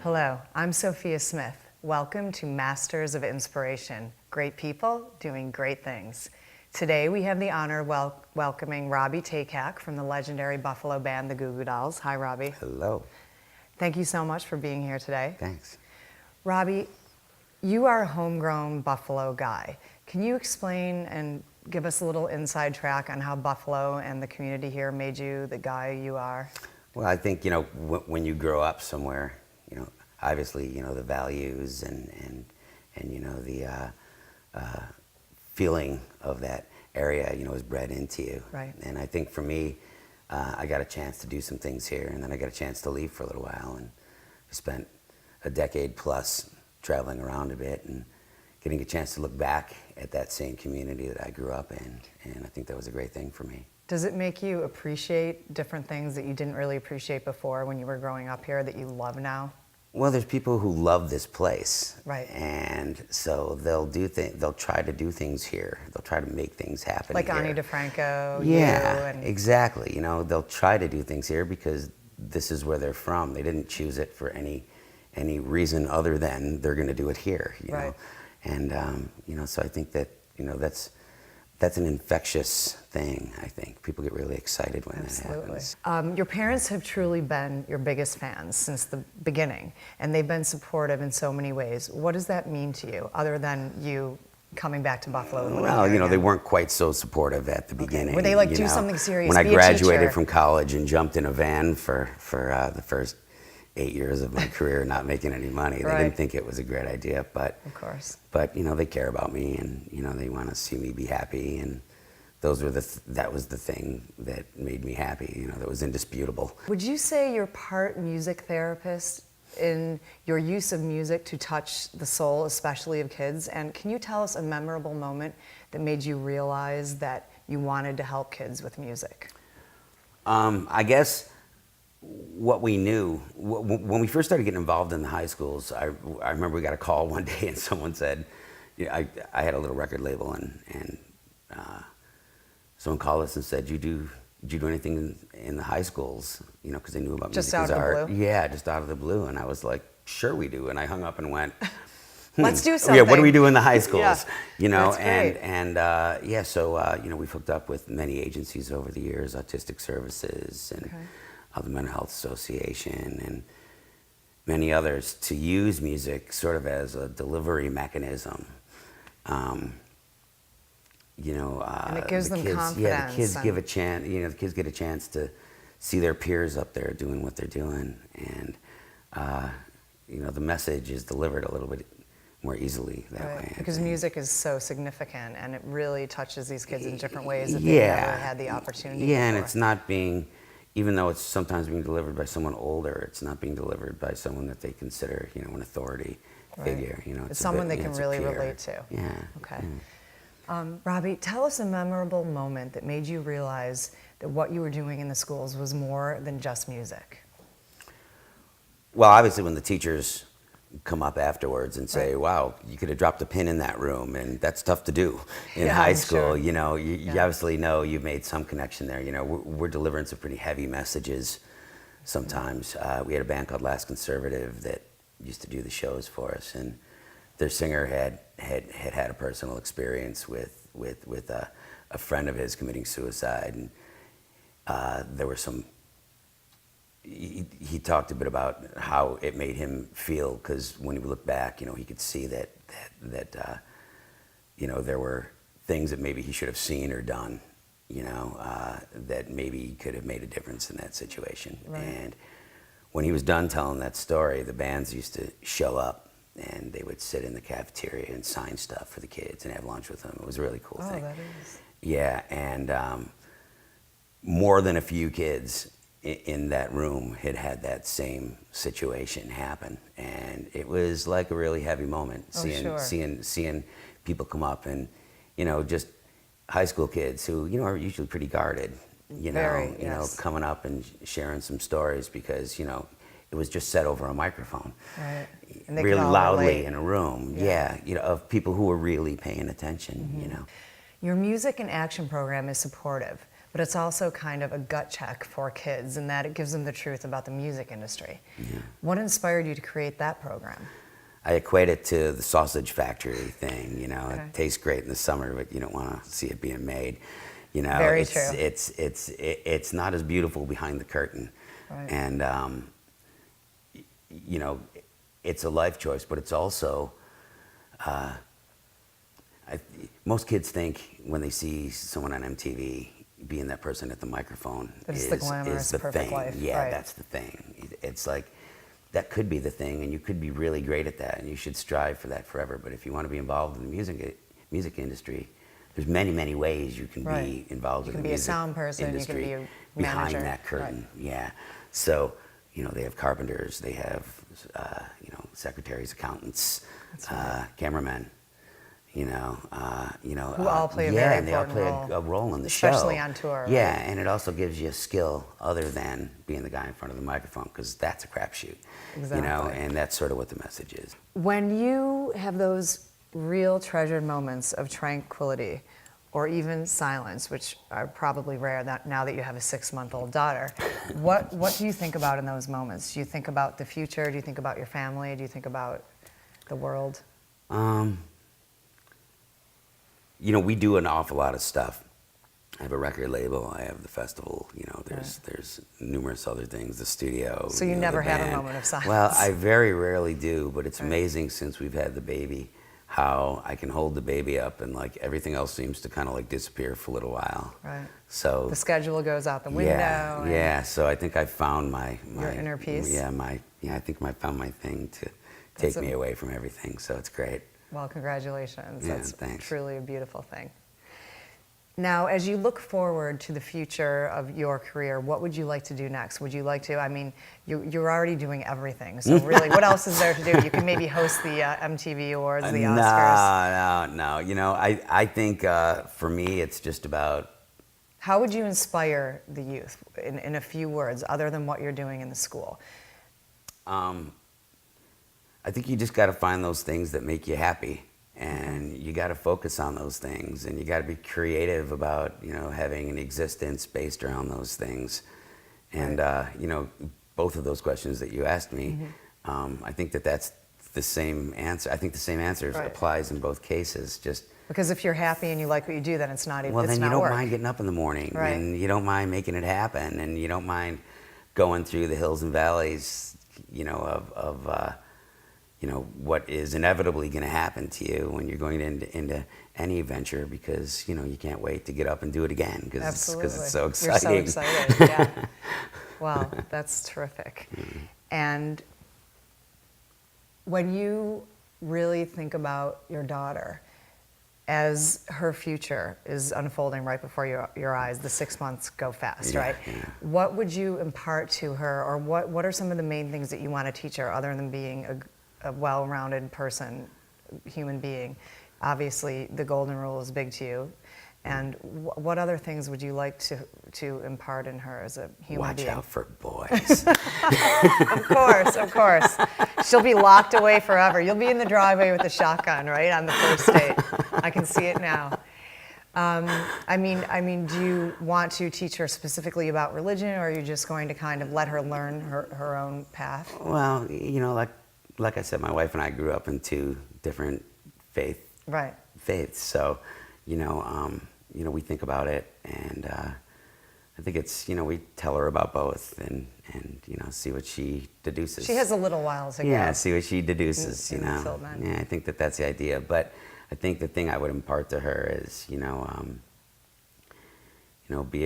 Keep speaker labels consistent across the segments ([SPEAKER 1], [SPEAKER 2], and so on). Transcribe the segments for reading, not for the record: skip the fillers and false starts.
[SPEAKER 1] Hello, I'm Sophia Smith. Welcome to Masters of Inspiration. Great people doing great things. Today we have the honor of welcoming Robby Takac from the legendary Buffalo band, the Goo Goo Dolls. Hi, Robby.
[SPEAKER 2] Hello.
[SPEAKER 1] Thank you so much for being here today.
[SPEAKER 2] Thanks.
[SPEAKER 1] Robby, you are a homegrown Buffalo guy. Can you explain and give us a little inside track on how Buffalo and the community here made you the guy you are?
[SPEAKER 2] Well, I think, when you grow up somewhere, obviously, the values and the feeling of that area, is bred into you.
[SPEAKER 1] Right.
[SPEAKER 2] And I think for me, I got a chance to do some things here, and then I got a chance to leave for a little while, and I spent a decade plus traveling around a bit and getting a chance to look back at that same community that I grew up in, and I think that was a great thing for me.
[SPEAKER 1] Does it make you appreciate different things that you didn't really appreciate before when you were growing up here that you love now?
[SPEAKER 2] Well, there's people who love this place,
[SPEAKER 1] right?
[SPEAKER 2] And so they'll try to do things here. They'll try to make things happen.
[SPEAKER 1] Like
[SPEAKER 2] here.
[SPEAKER 1] Ani DeFranco.
[SPEAKER 2] Yeah, exactly. They'll try to do things here because this is where they're from. They didn't choose it for any reason other than they're going to do it here. You know? And so I think that that's an infectious thing, I think. People get really excited when that happens.
[SPEAKER 1] Your parents have truly been your biggest fans since the beginning, and they've been supportive in so many ways. What does that mean to you, other than you coming back to Buffalo?
[SPEAKER 2] Well, they weren't quite so supportive at the beginning.
[SPEAKER 1] Were they like, do something serious,
[SPEAKER 2] When I
[SPEAKER 1] be a
[SPEAKER 2] graduated
[SPEAKER 1] teacher?
[SPEAKER 2] from college and jumped in a van for the first 8 years of my career not making any money. They didn't think it was a great idea, but
[SPEAKER 1] of course.
[SPEAKER 2] But they care about me, and they want to see me be happy, and that was the thing that made me happy. That was indisputable.
[SPEAKER 1] Would you say you're part music therapist in your use of music to touch the soul, especially of kids? And can you tell us a memorable moment that made you realize that you wanted to help kids with music?
[SPEAKER 2] I guess what we knew, when we first started getting involved in the high schools, I remember we got a call one day and someone said, I had a little record label, and someone called us and said, did you do anything in the high schools? Because they knew about
[SPEAKER 1] just
[SPEAKER 2] music.
[SPEAKER 1] Just out of the blue?
[SPEAKER 2] Yeah, just out of the blue. And I was like, sure we do. And I hung up and went,
[SPEAKER 1] let's do something.
[SPEAKER 2] Yeah, what do we do in the high schools?
[SPEAKER 1] That's great.
[SPEAKER 2] So we've hooked up with many agencies over the years, Autistic Services and the Mental Health Association and many others, to use music sort of as a delivery mechanism. And
[SPEAKER 1] it gives them confidence.
[SPEAKER 2] Yeah, the kids give a chance. The kids get a chance to see their peers up there doing what they're doing, and the message is delivered a little bit more easily that way.
[SPEAKER 1] Because music is so significant, and it really touches these kids in different ways that they've never had the opportunity.
[SPEAKER 2] Yeah,
[SPEAKER 1] before.
[SPEAKER 2] And it's not being, even though it's sometimes being delivered by someone older, it's not being delivered by someone that they consider, an authority figure.
[SPEAKER 1] It's someone they can really relate to.
[SPEAKER 2] Yeah.
[SPEAKER 1] Okay. Robby, tell us a memorable moment that made you realize that what you were doing in the schools was more than just music.
[SPEAKER 2] Well, obviously when the teachers come up afterwards and say, wow, you could have dropped a pin in that room, and that's tough to do in high school.
[SPEAKER 1] Sure.
[SPEAKER 2] You obviously know you've made some connection there. We're delivering some pretty heavy messages sometimes. We had a band called Last Conservative that used to do the shows for us, and their singer had a personal experience with a friend of his committing suicide, and there were some. He talked a bit about how it made him feel, because when he looked back, he could see that there were things that maybe he should have seen or done, that maybe could have made a difference in that situation.
[SPEAKER 1] Right.
[SPEAKER 2] And when he was done telling that story, the bands used to show up, and they would sit in the cafeteria and sign stuff for the kids and have lunch with them. It was a really cool thing.
[SPEAKER 1] Oh, that is.
[SPEAKER 2] Yeah, and more than a few kids in that room had that same situation happen, and it was like a really heavy moment. Seeing people come up, and just high school kids who are usually pretty guarded, coming up and sharing some stories, because it was just said over a microphone,
[SPEAKER 1] and they
[SPEAKER 2] really loudly
[SPEAKER 1] relate.
[SPEAKER 2] in a room, of people who were really paying attention.
[SPEAKER 1] Your music and action program is supportive, but it's also kind of a gut check for kids in that it gives them the truth about the music industry.
[SPEAKER 2] Yeah.
[SPEAKER 1] What inspired you to create that program?
[SPEAKER 2] I equate it to the sausage factory thing. You know,
[SPEAKER 1] Okay.
[SPEAKER 2] it tastes great in the summer, but you don't want to see it being made. You know,
[SPEAKER 1] Very
[SPEAKER 2] it's
[SPEAKER 1] true.
[SPEAKER 2] it's not as beautiful behind the curtain,
[SPEAKER 1] Right.
[SPEAKER 2] and you know, it's a life choice, but it's also. Most kids think when they see someone on MTV being that person at the microphone
[SPEAKER 1] That it's the glamorous,
[SPEAKER 2] the
[SPEAKER 1] perfect
[SPEAKER 2] thing.
[SPEAKER 1] life,
[SPEAKER 2] Yeah,
[SPEAKER 1] right.
[SPEAKER 2] that's the thing. It's like that could be the thing, and you could be really great at that, and you should strive for that forever. But if you want to be involved in the music industry, there's many ways you can
[SPEAKER 1] Right.
[SPEAKER 2] be involved
[SPEAKER 1] You
[SPEAKER 2] in
[SPEAKER 1] can
[SPEAKER 2] the
[SPEAKER 1] be a
[SPEAKER 2] music
[SPEAKER 1] sound person, you can
[SPEAKER 2] industry
[SPEAKER 1] be a
[SPEAKER 2] behind
[SPEAKER 1] manager.
[SPEAKER 2] that curtain. Yeah. So you know, they have carpenters, they have you know, secretaries, accountants, cameramen. You know,
[SPEAKER 1] Who all play a
[SPEAKER 2] yeah,
[SPEAKER 1] very
[SPEAKER 2] and they all
[SPEAKER 1] important
[SPEAKER 2] play
[SPEAKER 1] role,
[SPEAKER 2] a role in the show,
[SPEAKER 1] especially on tour, right?
[SPEAKER 2] Yeah, and it also gives you a skill other than being the guy in front of the microphone, because that's a crapshoot. You know,
[SPEAKER 1] Exactly.
[SPEAKER 2] and that's sort of what the message is.
[SPEAKER 1] When you have those real treasured moments of tranquility or even silence, which are probably rare now that you have a 6-month-old daughter, what do you think about in those moments? Do you think about the future? Do you think about your family? Do you think about the world?
[SPEAKER 2] You know, we do an awful lot of stuff. I have a record label. I have the festival. You know, there's numerous other things. The studio.
[SPEAKER 1] So you
[SPEAKER 2] know,
[SPEAKER 1] never
[SPEAKER 2] the
[SPEAKER 1] have a
[SPEAKER 2] band.
[SPEAKER 1] moment of silence.
[SPEAKER 2] Well, I very rarely do, but it's
[SPEAKER 1] Right.
[SPEAKER 2] amazing since we've had the baby how I can hold the baby up and like everything else seems to kind of like disappear for a little while.
[SPEAKER 1] Right.
[SPEAKER 2] So
[SPEAKER 1] The schedule goes out the window.
[SPEAKER 2] yeah,
[SPEAKER 1] and
[SPEAKER 2] yeah. So I think I found my
[SPEAKER 1] Your inner peace?
[SPEAKER 2] Yeah, I think I found my thing to take
[SPEAKER 1] That's
[SPEAKER 2] me away from everything. So it's great.
[SPEAKER 1] Well, congratulations.
[SPEAKER 2] Yeah,
[SPEAKER 1] That's
[SPEAKER 2] thanks.
[SPEAKER 1] truly a beautiful thing. Now, as you look forward to the future of your career, what would you like to do next? Would you like to, I mean, you're already doing everything, so really, what else is there to do? You can maybe host the MTV Awards, the Oscars.
[SPEAKER 2] No. You know, I think for me, it's just about.
[SPEAKER 1] How would you inspire the youth in a few words, other than what you're doing in the school?
[SPEAKER 2] I think you just got to find those things that make you happy, and you got to focus on those things, and you got to be creative about, you know, having an existence based around those things. And you know, both of those questions that you asked me, I think that's the same answer. I think the same answer
[SPEAKER 1] Right.
[SPEAKER 2] applies in both cases. Just
[SPEAKER 1] Because if you're happy and you like what you do, then it's not even,
[SPEAKER 2] well,
[SPEAKER 1] it's
[SPEAKER 2] then
[SPEAKER 1] not
[SPEAKER 2] you don't
[SPEAKER 1] work.
[SPEAKER 2] mind getting up in the morning,
[SPEAKER 1] Right.
[SPEAKER 2] and you don't mind making it happen, and you don't mind going through the hills and valleys, you know, of you know, what is inevitably going to happen to you when you're going into any venture, because you know you can't wait to get up and do it again because it's so exciting.
[SPEAKER 1] You're so excited, yeah. Wow, that's terrific. And when you really think about your daughter as her future is unfolding right before your eyes, the 6 months go fast,
[SPEAKER 2] Yeah,
[SPEAKER 1] right?
[SPEAKER 2] yeah.
[SPEAKER 1] What would you impart to her, or what are some of the main things that you want to teach her other than being a well-rounded person, human being? Obviously, the golden rule is big to you. And what other things would you like to impart in her as a human
[SPEAKER 2] Watch
[SPEAKER 1] being?
[SPEAKER 2] out for boys.
[SPEAKER 1] Of course. She'll be locked away forever. You'll be in the driveway with a shotgun, right, on the first date. I can see it now. I mean, do you want to teach her specifically about religion, or are you just going to kind of let her learn her own path?
[SPEAKER 2] Well, you know, like I said, my wife and I grew up in two different
[SPEAKER 1] Right.
[SPEAKER 2] faiths, so you know, we think about it, and I think it's, you know, we tell her about both, and you know, see what she deduces.
[SPEAKER 1] She has a little while to go.
[SPEAKER 2] Yeah, see what she deduces.
[SPEAKER 1] in
[SPEAKER 2] You know,
[SPEAKER 1] Tillman.
[SPEAKER 2] yeah, I think that's the idea. But I think the thing I would impart to her is, you know, be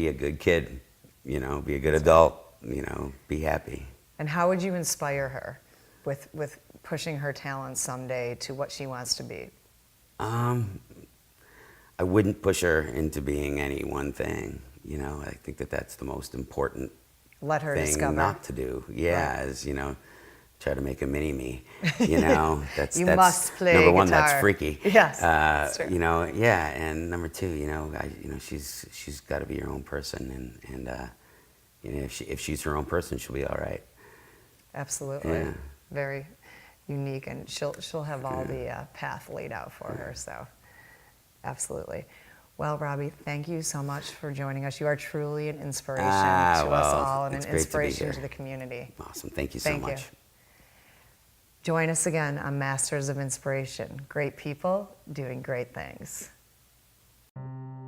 [SPEAKER 2] a good kid. You know, be a good adult. You know, be happy.
[SPEAKER 1] And how would you inspire her with pushing her talents someday to what she wants to be?
[SPEAKER 2] I wouldn't push her into being any one thing. You know, I think that's the most important
[SPEAKER 1] Let her
[SPEAKER 2] thing
[SPEAKER 1] discover.
[SPEAKER 2] not to do. Yeah,
[SPEAKER 1] Right.
[SPEAKER 2] is, you know, try to make a mini me. You know, that's
[SPEAKER 1] You
[SPEAKER 2] that's
[SPEAKER 1] must play
[SPEAKER 2] number one. That's
[SPEAKER 1] guitar.
[SPEAKER 2] freaky.
[SPEAKER 1] Yes, that's true.
[SPEAKER 2] You know, yeah, and number two, you know, she's got to be her own person, and you know, if she's her own person, she'll be all right.
[SPEAKER 1] Absolutely.
[SPEAKER 2] Yeah.
[SPEAKER 1] Very unique, and she'll have all the path laid out for her, so absolutely. Well, Robby, thank you so much for joining us. You are truly an inspiration to
[SPEAKER 2] Well,
[SPEAKER 1] us all and
[SPEAKER 2] it's
[SPEAKER 1] an
[SPEAKER 2] great to be
[SPEAKER 1] inspiration
[SPEAKER 2] here.
[SPEAKER 1] to the community.
[SPEAKER 2] Awesome. Thank you so
[SPEAKER 1] Thank you.
[SPEAKER 2] much.
[SPEAKER 1] Join us again on Masters of Inspiration. Great people doing great things.